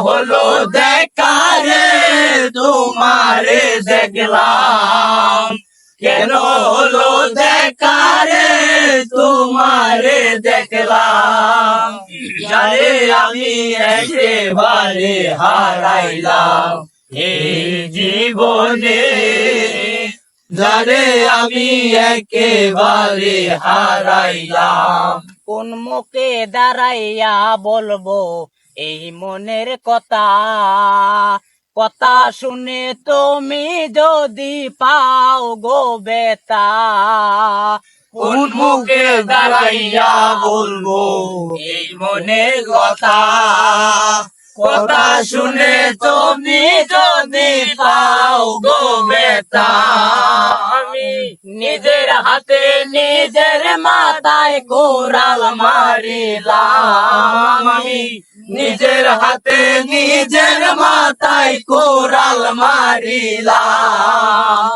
হলো দেখা রে তোমারে দেখলাম, কেন হলো দেখা রে তোমারে দেখলাম, যারে আমি একেবারে হারাইলাম এই জীবনে, যারে আমি একেবারে হারাইলাম। কোন মুখে দাঁড়াইয়া বলবো এই মনের কথা, কথা শুনে তুমি যদি পাও গো বেতা। কোন মুখে দাঁড়াইয়া বলবো এই মনের কথা, কথা শুনে তুমি যদি পাও গো বেতা। আমি নিজের হাতে নিজের মাথায় কোরাল মারিলাম, আমি নিজের হাতে নিজের মাথায় কোরাল মারিলাম,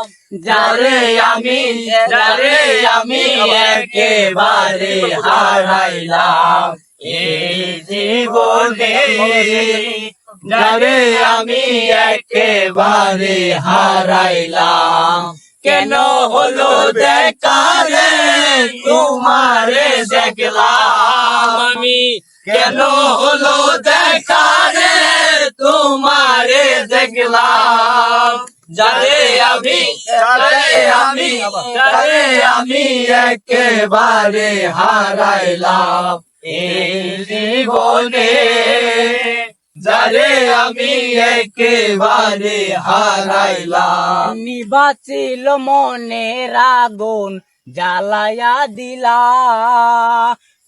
যারে আমি একেবারে হারাইলাম এই জীবনে, যারে আমি একেবারে হারাইলাম। কেন হলো দেখা রে তোমারে দেখলাম আমি, কেন হলো দেখা রে তোমারে দেখলাম, যারে আমি একেবারে হারাইলাম এই জীবনে, যারে আমি একেবারে হারাইলাম। নিবাচিল মনের আগুন জ্বালায়া দিলা,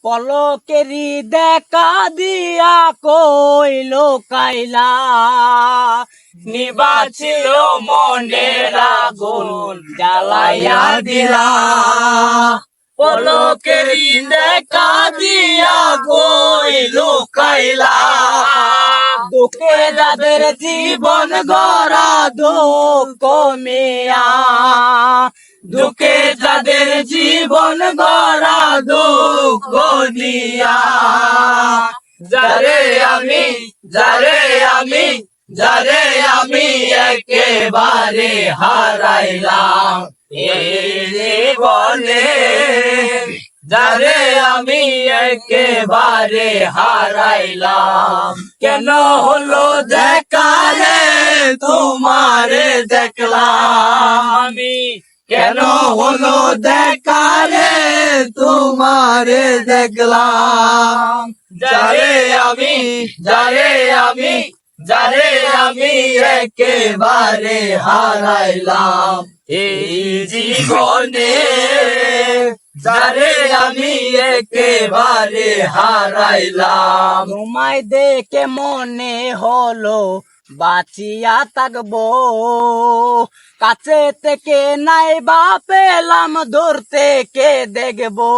পলকেরি দেখা দিয়া কই লোকাইলা। নিবাচিল মনের আগুন জ্বালাইয়া দিলা, পলকেরি দেখা দিয়া কই লোকাইলা। দুঃখে যাদের জীবন গড়া দুঃখ মিয়া, দুঃখে যাদের জীবন গড়া দুঃখ দিয়া, যারে আমি একেবারে হারাইলাম এই জীবনে, যারে আমি একেবারে হারাইলাম। কেন হলো দেখা রে তোমারে দেখলাম আমি, কেন হলো দেখা রে তোমারে দেখলাম, যারে আমি একেবারে হারাইলাম এই জীবনে, যারে আমি একেবারে হারাইলাম। তোমায় দেখে মনে হলো বাঁচিয়া থাকবো, কাছে থেকে নাই বা পেলাম দূর থেকে দেখবো।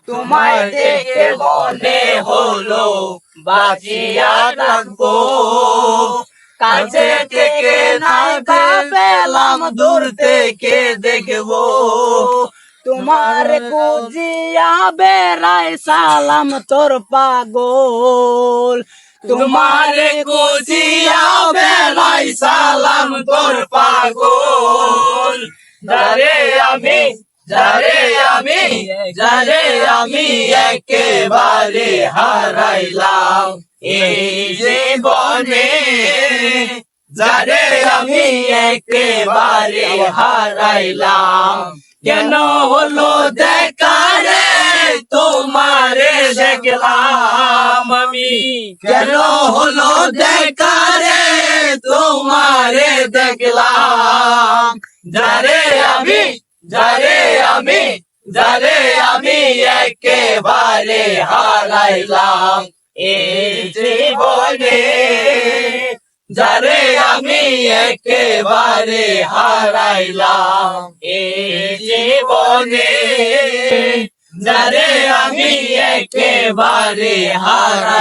তোমায় দেখে মনে হলো বাঁচিয়া থাকবো, কাছে থেকে নাই বা পেলাম দূর থেকে দেখবো। তোমার খুঁজিয়া বেড়াই সালাম তোর পাগল, তোমারে খুঁজিয়া বেড়াই সালাম তোর পাগল, যারে আমি একেবারে হারাইলাম এই জীবনে, যারে আমি একেবারে হারাইলাম। কেন হলো দেখা রে তোমারে দেখলাম আমি, কেন হলো দেখা রে তোমারে দেখলাম, যারে আমি একেবারে হারাইলাম এই জীবনে, যারে আমি একেবারে হারাইলাম এই জীবনে, যারে আমি একেবারে হারাই